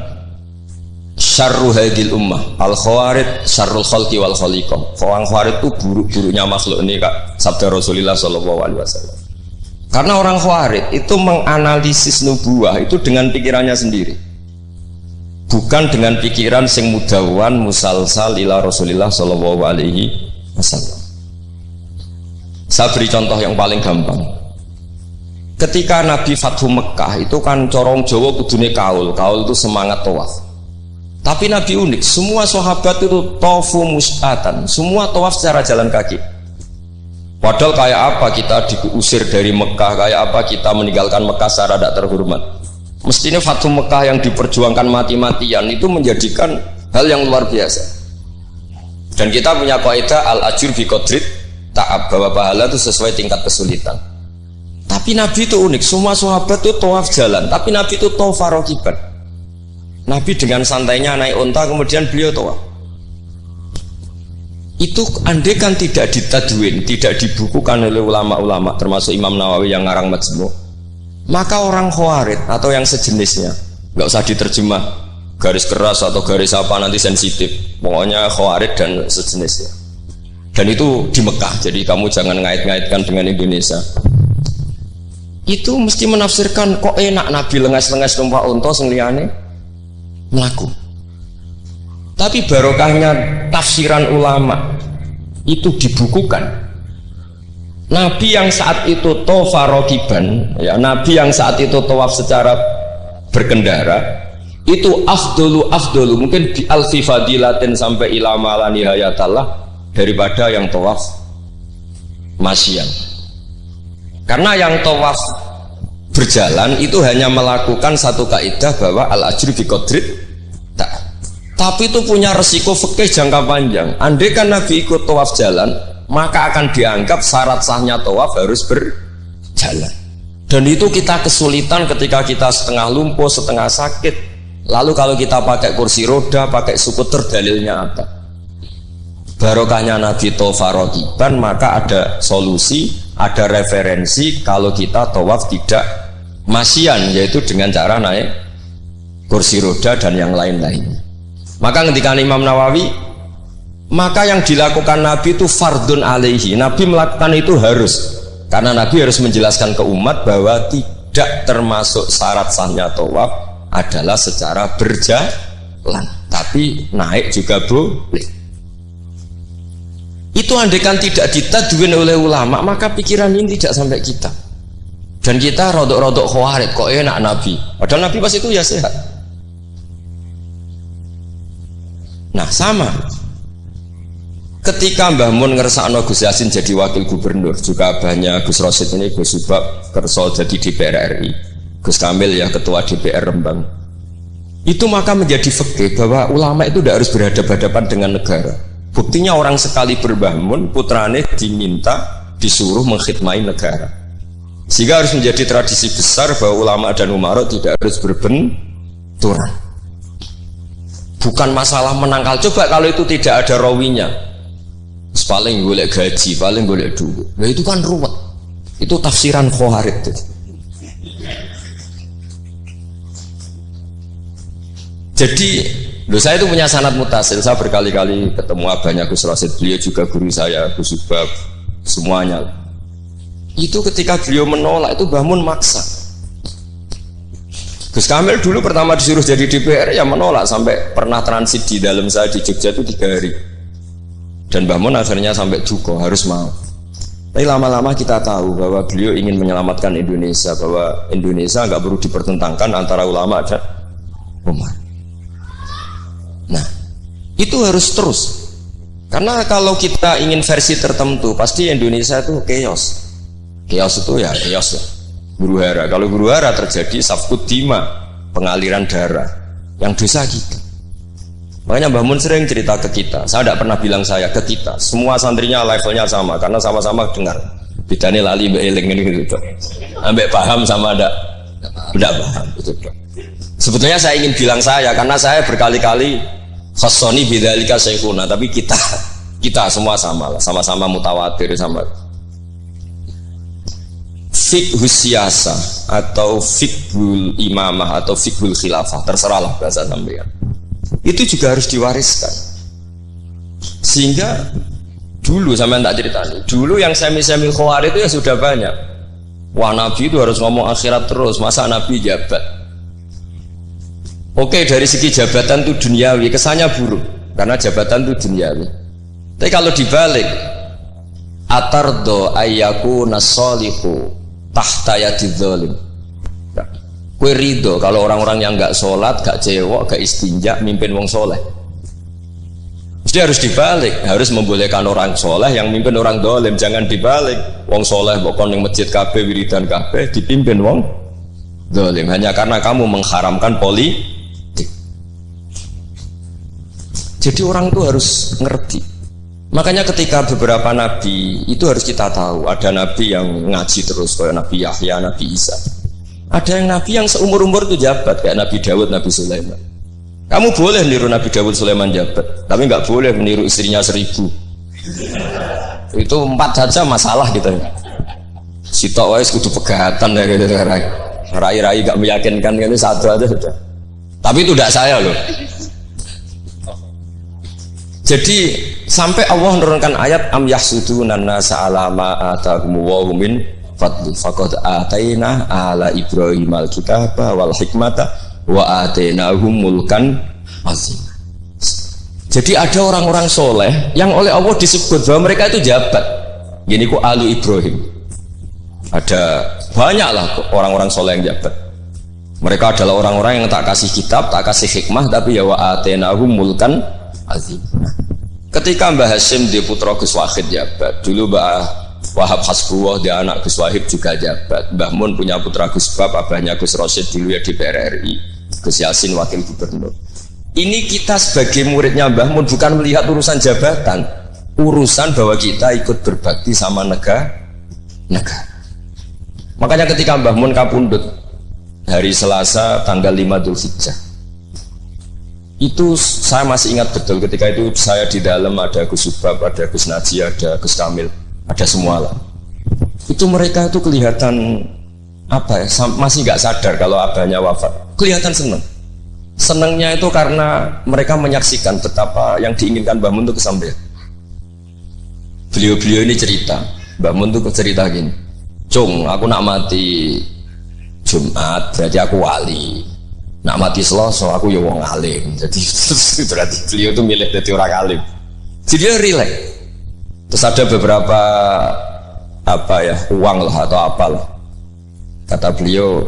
syarru hadil ummah al Khawarid syarrul khalqi wal khaliqah. Orang Khawarid itu buruk-buruknya makhluk, ini Kak sabda Rasulullah Shallallahu Alaihi Wasallam. Karena orang Khawarid itu menganalisis nubuah itu dengan pikirannya sendiri, bukan dengan pikiran sing mudawan musalsal ila Rasulullah Shallallahu Alaihi Wasallam. Saya beri contoh yang paling gampang. Ketika Nabi Fathu Mekah itu kan corong Jawa kudune kaul itu semangat tawaf. Tapi Nabi unik, semua sahabat itu tofu mus'atan, semua tawaf secara jalan kaki. Padahal kayak apa kita diusir dari Mekah, kayak apa kita meninggalkan Mekah secara tidak terhormat. Mestinya Fatu Mekah yang diperjuangkan mati-matian itu menjadikan hal yang luar biasa. Dan kita punya kaidah al-ajur bi qadrit ta'ab, bahwa pahala itu sesuai tingkat kesulitan. Tapi Nabi itu unik, semua sahabat itu tawaf jalan, tapi Nabi itu tawaf rakiban. Nabi dengan santainya naik unta, kemudian beliau tawaf. Itu andai kan tidak ditadwin, tidak dibukukan oleh ulama-ulama, termasuk Imam Nawawi yang ngarang Majmu', maka orang Khawarij atau yang sejenisnya, nggak usah diterjemah garis keras atau garis apa nanti sensitif, pokoknya Khawarij dan sejenisnya. Dan itu di Mekah, jadi kamu jangan ngait-ngaitkan dengan Indonesia. Itu mesti menafsirkan kok enak Nabi lengas-lengas numpak unta sing liyane melaku. Tapi barokahnya tafsiran ulama itu dibukukan. Nabi yang saat itu tofa rokiban, ya, Nabi yang saat itu tawaf secara berkendara, itu afdolu mungkin di alfi fadilatin sampai ilama la nihayatallah daripada yang tawaf masyian. Karena yang tawaf berjalan itu hanya melakukan satu kaidah bahwa al-ajru bi qadrit ta'ab. Tapi itu punya resiko fikih jangka panjang. Andai kan Nabi ikut tawaf jalan, maka akan dianggap syarat sahnya tawaf harus berjalan. Dan itu kita kesulitan ketika kita setengah lumpuh, setengah sakit. Lalu kalau kita pakai kursi roda, pakai skuter, dalilnya apa? Barokahnya Nabi tawaf rakiban, maka ada solusi, ada referensi kalau kita tawaf tidak masyian, yaitu dengan cara naik kursi roda dan yang lain-lainnya. Maka ketika Imam Nawawi, maka yang dilakukan Nabi itu fardun alaihi, Nabi melakukan itu harus, karena Nabi harus menjelaskan ke umat bahwa tidak termasuk syarat sahnya tawaf adalah secara berjalan, tapi naik juga boleh. Itu andaikan tidak ditadwin oleh ulama, maka pikiran ini tidak sampai kita. Dan kita rodok-rodok Khawarij, kok enak Nabi, padahal Nabi pas itu ya sehat. Nah sama ketika Mbah Mun ngersakno Gus Yasin jadi wakil gubernur, juga abahnya Gus Rosid ini Gus Subab kerso jadi DPR RI, Gus Kamil ya ketua DPR Rembang. Itu maka menjadi fikih bahwa ulama itu tidak harus berhadapan-hadapan dengan negara. Buktinya orang sekali Mbah Mun, putrane diminta disuruh mengkhidmati negara. Sehingga harus menjadi tradisi besar bahwa ulama dan umarok tidak harus berbenturan. Bukan masalah menangkal. Coba kalau itu tidak ada rawinya, paling golek gaji, paling golek duit. Nah itu kan ruwet. Itu tafsiran Khawarij itu. Jadi, saya itu punya sanad mutasil. Saya berkali-kali ketemu abahnya Gus Rasid, beliau juga guru saya, Gus Subab, semuanya. Itu ketika beliau menolak itu Mbah Mun maksa. Gus Kamil dulu pertama disuruh jadi DPR ya menolak, sampai pernah transit di dalam saya di Jogja itu 3 hari. Dan Mbah Mun akhirnya sampai duka harus mau. Tapi lama-lama kita tahu bahwa beliau ingin menyelamatkan Indonesia, bahwa Indonesia nggak perlu dipertentangkan antara ulama dan umat. Nah, itu harus terus. Karena kalau kita ingin versi tertentu, pasti Indonesia itu chaos. Chaos itu ya chaos ya. Guru hara. Kalau guru hara terjadi safkut dima, pengaliran darah, yang dosa kita. Makanya Mbah Mun sering cerita ke kita. Saya tidak pernah bilang saya ke kita. Semua santrinya levelnya sama, karena sama-sama dengar. Bedanya lali mbak eling ini gitu. Ambek paham sama tidak paham. Gitu. Sebetulnya saya ingin bilang saya, karena saya berkali-kali khasoni bidzalika syekhuna, tapi kita semua sama lah, sama-sama mutawatir sama. Fiqhus siyasa atau fiqhul imamah atau fiqhul khilafah, terserahlah bahasa sampean. Itu juga harus diwariskan. Sehingga dulu sampean tak ceritani, dulu yang semi-semi Khawarij itu ya sudah banyak. Wah Nabi itu harus ngomong akhirat terus, masa Nabi jabat. Oke, dari segi jabatan itu duniawi, kesannya buruk karena jabatan itu duniawi. Tapi kalau dibalik, atardo ayyaku nasolihu tahta yadidzolim, Kue ridho kalau orang-orang yang nggak sholat, nggak cewek, nggak istinja, mimpin wong soleh. Mesti harus dibalik, harus membolehkan orang soleh yang mimpin orang dolim, jangan dibalik. Wong soleh pokoknya yang masjid kabeh, wiridan kabeh, dipimpin wong dolim hanya karena kamu mengharamkan politik. Jadi orang itu harus ngerti. Makanya ketika beberapa nabi itu harus kita tahu, ada nabi yang ngaji terus kayak Nabi Yahya, Nabi Isa. Ada yang nabi yang seumur-umur itu jabat kayak Nabi Dawud, Nabi Sulaiman. Kamu boleh niru Nabi Dawud, Sulaiman jabat, tapi nggak boleh meniru istrinya 1000. Itu 4 saja masalah gitu. Sitok wais kudu pegatan ya gitu. Rai-rai nggak meyakinkan kan, satu aja sudah. Tapi itu tidak saya loh. Jadi sampai Allah menurunkan ayat am yahsuduna nasa ala ma atahum wa min fadli faqad ataina ala ibrahim alkitaba wal hikmata wa atainahum mulkan azim. Jadi ada orang-orang soleh yang oleh Allah disebut bahwa mereka itu jabat. Gini ku alu Ibrahim. Ada banyaklah orang-orang soleh yang jabat. Mereka adalah orang-orang yang tak kasih kitab, tak kasih hikmah, tapi ya wa atainahum mulkan azim. Ketika Mbah Hasyim di putra Gus Wahid jabat, dulu Mbah Wahab Hasbuwah dia anak Gus Wahid juga jabat. Mbah Mun punya putra Gus Bab, abahnya Gus Rosyid dulu ya di PRRI, Gus Yasin wakil gubernur. Ini kita sebagai muridnya Mbah Mun bukan melihat urusan jabatan, urusan bahwa kita ikut berbakti sama negara. Makanya ketika Mbah Mun kapundhut hari Selasa tanggal 5 Dzulhijjah, itu saya masih ingat betul. Ketika itu saya di dalam ada Gus Subab, ada Gus Naji, ada Gus Kamil, ada semua lah. Itu mereka itu kelihatan apa ya, masih nggak sadar kalau abahnya wafat. Kelihatan senang. Senangnya itu karena mereka menyaksikan betapa yang diinginkan Mbah Mun itu kesampaian. Beliau-beliau ini cerita, Mbah Mun itu cerita gini, Cung, aku nak mati Jumat berarti aku wali. Nak mati Selasa aku ya wong alim. Jadi berarti beliau itu milih jadi orang alim. Jadi dia relax. Terus ada beberapa apa ya, uang lah atau apalah. Kata beliau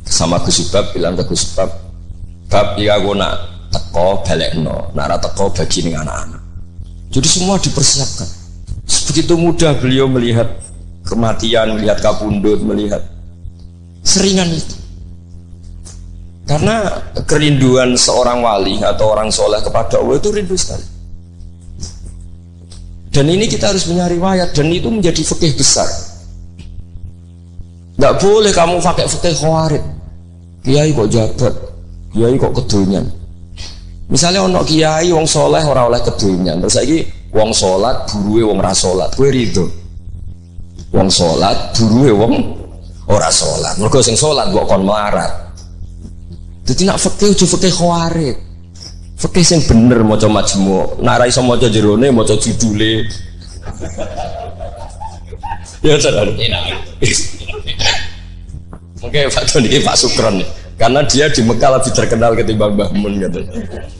sama Gus Subab, bilang ke Gus Subab, bab ya aku nak teko balekno, nak ra teko bagi ning anak-anak. Jadi semua dipersiapkan. Begitu mudah beliau melihat kematian, melihat kapundhut, melihat seringan itu. Karena kerinduan seorang wali atau orang soleh kepada Allah itu rindu sekali. Dan ini kita harus punya riwayat, dan itu menjadi fikih besar. Nggak boleh kamu pakai fikih khawarij. Kiai kok jabat, kiai kok kedonyan. Misalnya ono kiai wong soleh ora oleh kedonyan, terus lagi wong solat buruwe wong ra solat, kowe rido? Wong solat buruwe wong ora solat, mergo sing solat kok kon melarat. Jadi nak fikih aja fikih khawarij. Fikih sing bener maca majmu', nak ra iso maca jerone maca judule. Ya sadar. Oke, Pak Tony, Pak Sukron nih. Karena dia di Mekah lebih terkenal ketimbang Mbah Mun katanya.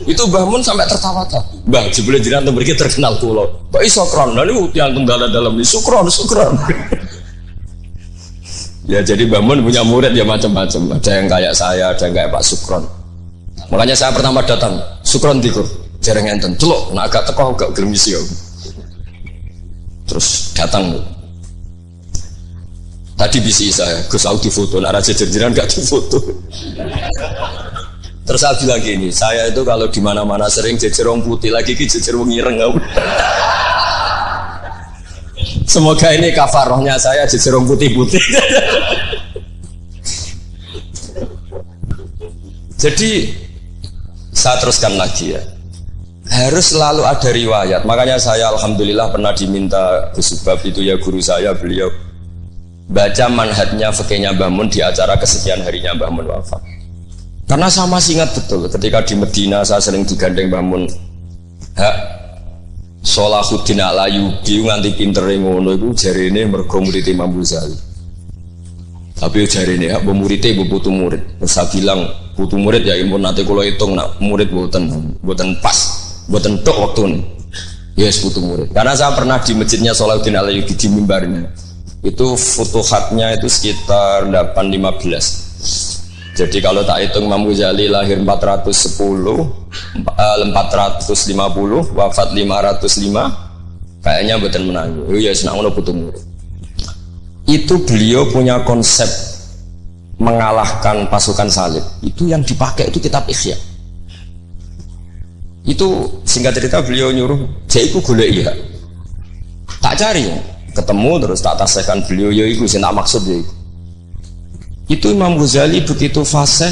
Itu Mbah Mun sampai tertawa-tawa. Mbah, jebule jenengan mriki terkenal kula. Kok iso kron? Lah niku tiyang tunggal dalam iki Sukron. Ya jadi Mbah Mun punya murid ya macam-macam. Ada yang kayak saya, ada yang kayak Pak Sukron. Makanya saya pertama datang, Sukron tikur, jarang enten, celok, nak agak teko agak gelem isi aku. Terus datang. Tadi bisi saya, Gus aku difoto, nak raja jerjeran gak difoto. Terus saya bilang gini, saya itu kalau di mana-mana sering jejer wong putih, lagi ki jejer wong ireng. Semoga ini kafarohnya saya jejer wong putih-putih. Jadi saya teruskan lagi ya. Harus selalu ada riwayat. Makanya saya alhamdulillah pernah diminta Gus Subab itu ya guru saya, beliau baca manhajnya fikihnya Mbah Mun di acara kesekian harinya Mbah Mun wafat. Karena saya masih ingat betul ketika di Medina saya sering digandeng Mbah Mun. Hak Sholahuddin Al-Ayyubi nganti pintere ngono iku jarene mergo murid Imam Ghazali. Tapi jarene hak muridé putu murid. Terus saya bilang putu murid ya impun nanti kula hitung nak murid mboten pas, mboten tok waktune. Yes putu murid. Karena saya pernah di masjidnya Sholahuddin Al-Ayyubi di mimbarnya. Itu futuhatnya itu sekitar 815. Jadi kalau tak hitung Imam Ghazali lahir 450, wafat 505, kayaknya betul menang. Oh ya, senang ngono putung. Itu beliau punya konsep mengalahkan pasukan salib. Itu yang dipakai itu kitab Ihya. Itu singkat cerita beliau nyuruh, "Jaiku golek ya." Tak cari, ketemu terus tak tasihkan beliau, ya itu sih tak maksud ya itu. Itu Imam Ghazali begitu fasih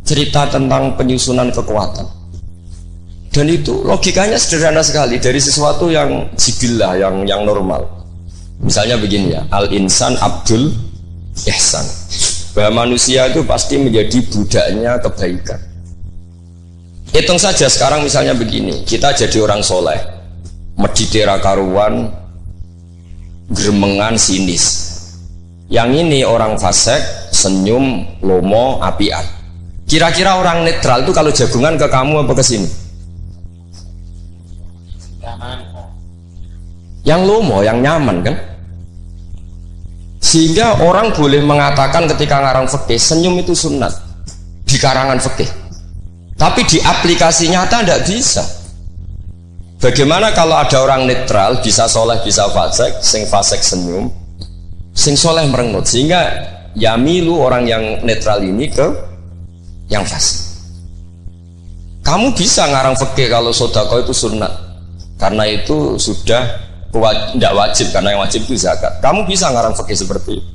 cerita tentang penyusunan kekuatan. Dan itu logikanya sederhana sekali dari sesuatu yang jibillah, yang normal. Misalnya begini ya, al-insan abdul ihsan. Bahwa manusia itu pasti menjadi budaknya kebaikan. Hitung saja sekarang misalnya begini, kita jadi orang soleh, meditera karuan, gremengan sinis. Yang ini orang fasik, senyum, lomo, apian. Kira-kira orang netral itu kalau jagungan ke kamu apa ke sini? Yang lomo, yang nyaman kan? Sehingga orang boleh mengatakan ketika ngarang fikih, senyum itu sunat di karangan fikih. Tapi di aplikasi nyata tidak bisa. Bagaimana kalau ada orang netral, bisa soleh, bisa fasik, sing fasik senyum, sing soleh merengut, sehingga yamilu orang yang netral ini ke yang fasik. Kamu bisa ngarang fikih kalau sedekah itu sunat, karena itu sudah tidak wajib, karena yang wajib itu zakat. Kamu bisa ngarang fikih seperti itu.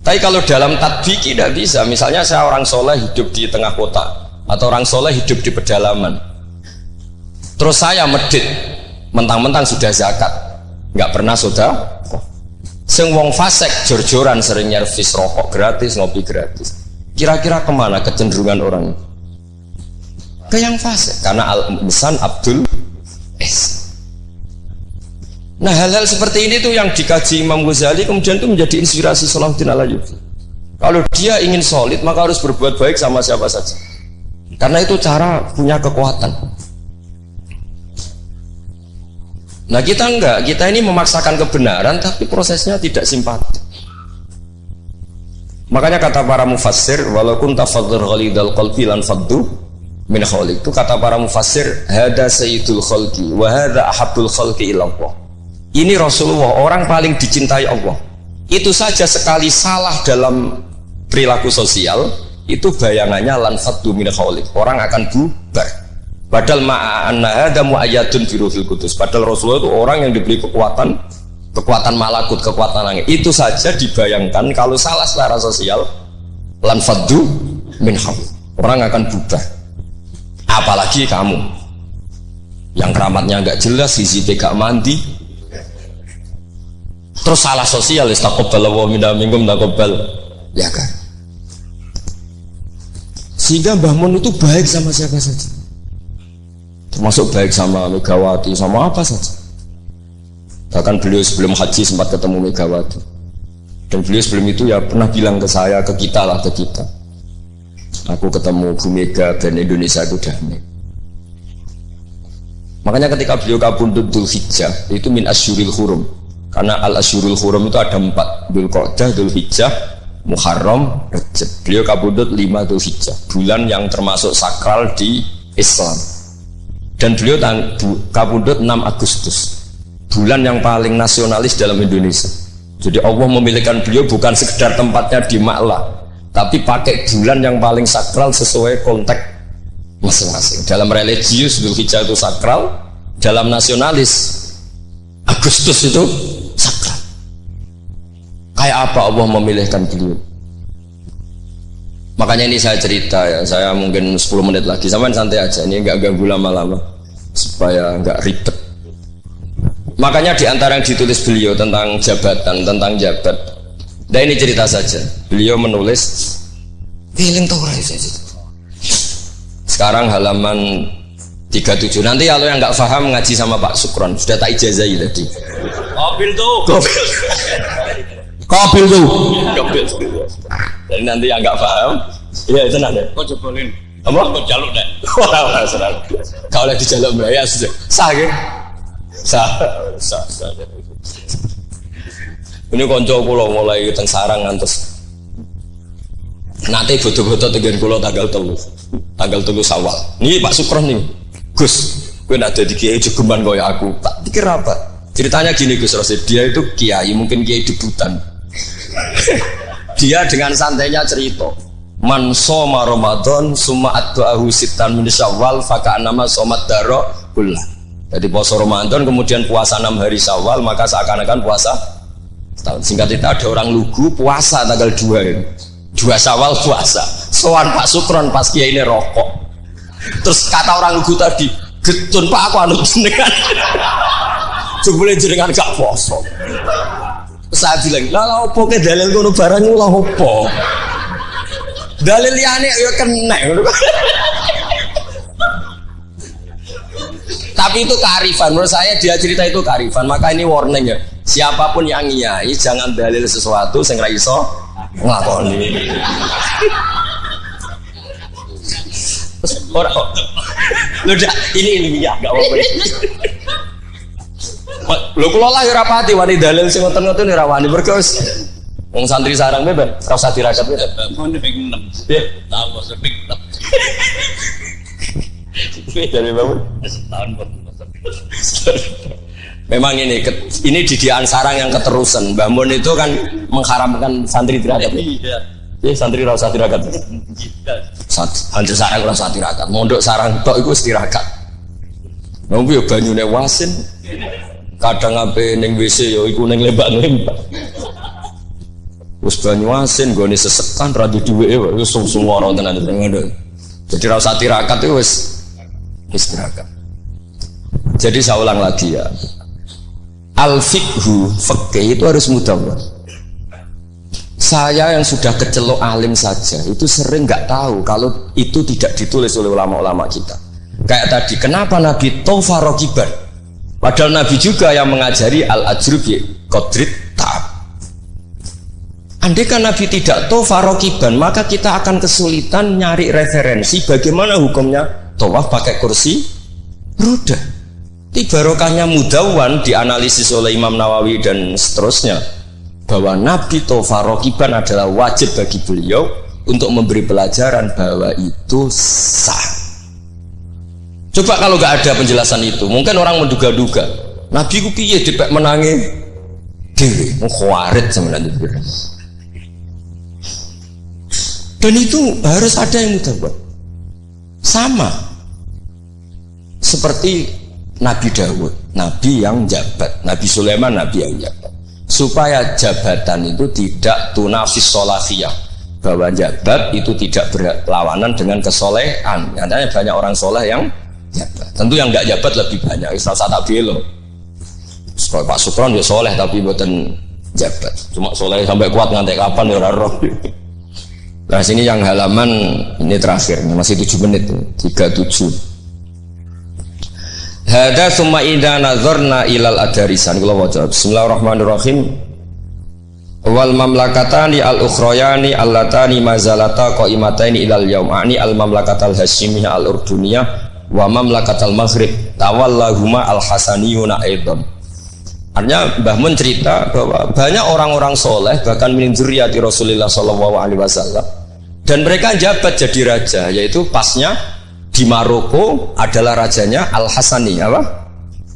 Tapi kalau dalam tatbiki tidak bisa. Misalnya saya orang soleh hidup di tengah kota, atau orang soleh hidup di pedalaman, terus saya medit, mentang-mentang sudah zakat, nggak pernah sedekah. Sing wong fasik jor-joran sering nyervis rokok gratis, ngopi gratis. Kira-kira kemana kecenderungan orang? Ke yang fasik, karena al-insan abdul ihsan. Nah, hal-hal seperti ini tuh yang dikaji Imam Ghazali, kemudian itu menjadi inspirasi Salahuddin Al-Ayyubi. Kalau dia ingin solid, maka harus berbuat baik sama siapa saja, karena itu cara punya kekuatan. Nah, kita enggak, kita ini memaksakan kebenaran tapi prosesnya tidak simpati. Makanya kata para mufassir, walaupun tafadzur ghalidal qalbi lan faddu min khaliq, itu kata para mufassir, hada sayyidul khalqi wa hadza ahabbul khalqi ila Allah. Ini Rasulullah, orang paling dicintai Allah. Itu saja sekali salah dalam perilaku sosial, itu bayangannya lan faddu min khaliq, orang akan bubar. Padahal ma'anna hadza mu'ayyadun bi ruhil qudus. Padahal Rasulullah itu orang yang diberi kekuatan malakut, kekuatan langit. Itu saja dibayangkan kalau salah secara sosial, lan faddu min khaliq, orang akan bubar. Apalagi kamu yang keramatnya enggak jelas, hizib gak mandi, terus salah sosial, istaqobbalallahu minna minkum taqobbal, ya kan? Sehingga Mbah Mun itu baik sama siapa saja, termasuk baik sama Megawati, sama apa saja. Bahkan beliau sebelum haji sempat ketemu Megawati, dan beliau sebelum itu ya pernah bilang ke saya, ke kita lah, ke kita, aku ketemu Bu Mega dan Indonesia itu damai. Makanya ketika beliau kabundut Dzulhijjah, itu min asyuril hurum, karena al-asyurul hurum itu ada 4, Dzulqa'dah, Dzulhijjah, Muharram, Rajab. Beliau kabundut 5 Dzulhijjah, bulan yang termasuk sakral di Islam. Dan beliau kabundut 6 Agustus, bulan yang paling nasionalis dalam Indonesia. Jadi Allah memilihkan beliau bukan sekedar tempatnya di Ma'la, tapi pakai bulan yang paling sakral sesuai konteks masing-masing. Dalam religius Dzulhijjah itu sakral, dalam nasionalis Agustus itu sakral. Kayak apa Allah memilihkan beliau? Makanya ini saya cerita ya, saya mungkin 10 menit lagi, sampai santai aja, ini nggak ganggu lama-lama supaya nggak ribet. Makanya di antara yang ditulis beliau tentang jabatan, tentang jabat, nah ini cerita saja. Beliau menulis feeling Torah saja. Sekarang halaman 37. Nanti kalau yang nggak paham ngaji sama Pak Sukron, sudah tak ijazahi tadi. Kobil tuh. Kobil tuh. Kobil. Jadi nanti yang nggak paham, iya itu nanti. Kau jebolin. Apa? Kau jaluk deh. Wah, serang. Kau lagi jaluk Melayu sudah. Sah ke? Sah. Ini konco pulau mulai teng sarang ngantos. Nanti foto-foto tegen kula tanggal 3 Syawal. Nih Pak Sukron nih. Gus, kowe nak dadi kiai jegeman kaya aku. Tak pikir apa? Ceritanya gini Gus Rosid, dia itu kiai, mungkin kiai debutan. Dia dengan santainya cerita, man soma Ramadan summa addu'ahu sittan min Syawal faka'annama somat daro kullah. Jadi puasa Ramadan kemudian puasa 6 hari Syawal, maka seakan-akan puasa setahun. Singkat cerita ada orang lugu puasa tanggal 2 ini. 2 Syawal puasa. Soan Pak Sukron pas kiai ini rokok. Terus kata orang lugu tadi, getun Pak aku anu jenengan. Jebule jenengan gak poso. Saya bilang, lah opo ke dalil ngono barang lha opo? Dalil liyane ya kena. Tapi itu kearifan, menurut saya dia cerita itu kearifan. Maka ini warning ya, siapapun yang ngiyai jangan dalil sesuatu sing ra iso nglakoni. Terus ora kok. Lho ini ilmiah enggak apa-apa. Lho kula lah ora pati wani dalil sing ngoten-ngoten ora wani mergo wis wong santri sarang ben ora usah dirakat wis. Ngono ping 6. Nggih, tahu sepik 6. Dari bangun setahun memang ini didikan sarang yang keterusan. Mbah Mun itu kan mengharamkan santri tirakat. Iya, santri ora usah tirakat. Santri sarang ora usah tirakat. Mondok sarang tok iku tirakat. Wong yo banyune wasin. Kadang ape ning WC yo iku ning lembak-lembak. Wis banyu wasin gone sesekan ra duweke wis sumsumara tenan ngono. Jadi ra usah tirakat itu wis tirakat. Jadi saya ulang lagi ya. Al-fiqhu, fikih itu harus mudawwar. Saya yang sudah kecelok alim saja itu sering nggak tahu kalau itu tidak ditulis oleh ulama-ulama kita. Kayak tadi, kenapa Nabi tofa rokiban? Padahal Nabi juga yang mengajari al-ajru bi qadrit ta'ab. Andai kan Nabi tidak tofa rokiban, maka kita akan kesulitan nyari referensi bagaimana hukumnya tawaf pakai kursi roda. Barokahnya Mudawwan dianalisis oleh Imam Nawawi dan seterusnya bahwa Nabi tofa rokiban adalah wajib bagi beliau untuk memberi pelajaran bahwa itu sah. Coba kalau nggak ada penjelasan itu, mungkin orang menduga-duga Nabi ku piye dipek menangi dewe, khawarit sebenarnya. Dan itu harus ada yang mudawwar. Sama seperti Nabi Dawud, Nabi yang jabat, Nabi Sulaiman, Nabi yang jabat. Supaya jabatan itu tidak tunafis solafiyah, bahwa jabat itu tidak berlawanan dengan kesolehan. Katanya banyak orang soleh yang jabat. Tentu yang nggak jabat lebih banyak. Isra tak belo. Pak Sukron ya soleh tapi buatan jabat. Cuma soleh sampai kuat ngantek kapan ya roh. Nah sini yang halaman ini terakhir, masih 7 menit, 37. Hada summa idza nazarna ilal adarisan. Kula waca. Bismillahirrahmanirrahim. Wal mamlakatani al ukhrayani allatani mazalata qaimataini ilal yaum. Ani al mamlakatal hasyimiyah al urduniyah wa mamlakatal maghrib tawallahuma al hasaniyuna aidan. Artinya Mbah Mun cerita bahwa banyak orang-orang soleh bahkan min dzurriyyati Rasulullah sallallahu alaihi wasallam dan mereka jabat jadi raja, yaitu pasnya di Maroko adalah rajanya Al Hasani, apa?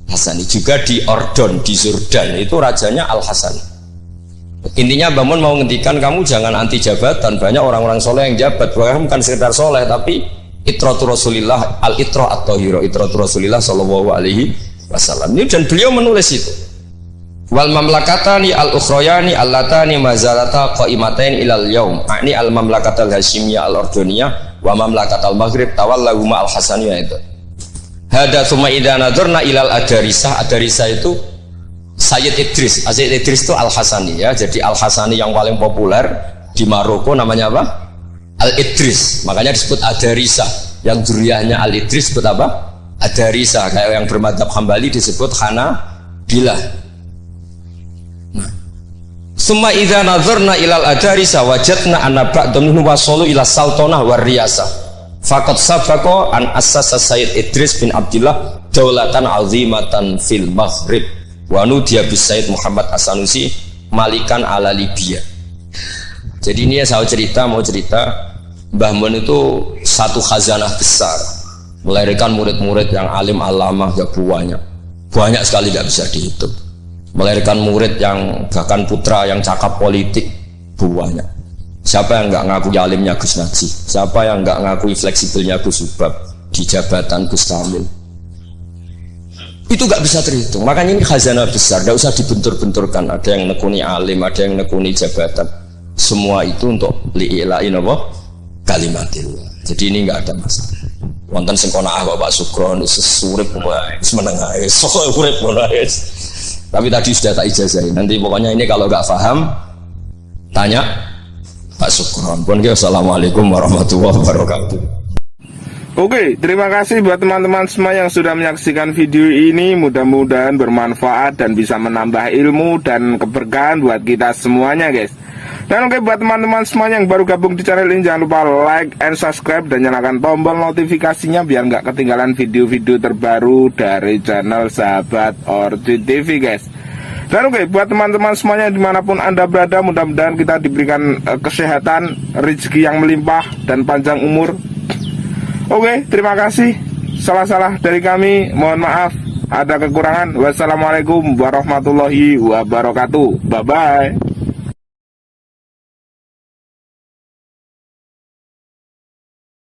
Hasani. Juga di Ordon di Jordan itu rajanya Al Hasani. Intinya Mbah Mun mau ngendikan kamu jangan anti jabatan. Banyak orang-orang soleh yang jabat, bahkan bukan sekedar soleh tapi itratu Rasulillah al itra at-tahira, itratu Rasulillah sallallahu alaihi wasallam. Ini dan beliau menulis itu. Wal mamlakatani al ukhrayani allatani mazalata qaimatain ilal yaum. Ini al mamlakatal hasyimiyah al ordoniyah wa mamlakatal maghrib tawallahuma al hasaniyah itu. Hada summa idza nadzarna ilal adarisah. Adarisah itu Sayyid Idris. Sayyid Idris itu al Hasani ya. Jadi al Hasani yang paling populer di Maroko namanya apa? Al Idris. Makanya disebut Adarisah. Yang dzurriyyahnya Al Idris disebut apa? Adarisah. Kayak yang bermadzhab Hambali disebut Hanabilah. Summa idza nazarna ilal adarisa wajadna anna ba'dhum wasalu ila sultanah war riyasah. Faqad sabaqa an assasa Sayyid Idris bin Abdullah daulatan azimatan fil Maghrib wa nudiya bis Sayyid Muhammad As-Sanusi malikan ala Libya. Jadi ini ya saya mau cerita Mbah Mun itu satu khazanah besar, melahirkan murid-murid yang alim alamah ya banyak sekali nggak bisa dihitung. Melahirkan murid yang bahkan putra yang cakap politik banyak. Siapa yang nggak ngakui alimnya Gus Najih? Siapa yang nggak ngakui fleksibelnya Gus Subab di jabatan Gus Tamil? Itu nggak bisa terhitung. Makanya ini khazanah besar, nggak usah dibentur-benturkan. Ada yang nekuni alim, ada yang nekuni jabatan. Semua itu untuk li'ilain apa? Kalimatillah. Jadi ini nggak ada masalah. Wonten sing kono Pak Sukron sesurip wae, meneng ae. Sok urip wae. Tapi tadi sudah tak ijazahin. Nanti pokoknya ini kalau nggak paham tanya Pak Sukron. Assalamualaikum warahmatullahi wabarakatuh. Oke, terima kasih buat teman-teman semua yang sudah menyaksikan video ini. Mudah-mudahan bermanfaat dan bisa menambah ilmu dan keberkahan buat kita semuanya, guys. Dan oke, buat teman-teman semua yang baru gabung di channel ini, jangan lupa like and subscribe dan nyalakan tombol notifikasinya biar nggak ketinggalan video-video terbaru dari channel Sahabat Orchid TV, guys. Dan oke, buat teman-teman semuanya dimanapun Anda berada, mudah-mudahan kita diberikan kesehatan, rezeki yang melimpah dan panjang umur. Oke, terima kasih. Salah-salah dari kami, mohon maaf. Ada kekurangan. Wassalamualaikum warahmatullahi wabarakatuh. Bye-bye.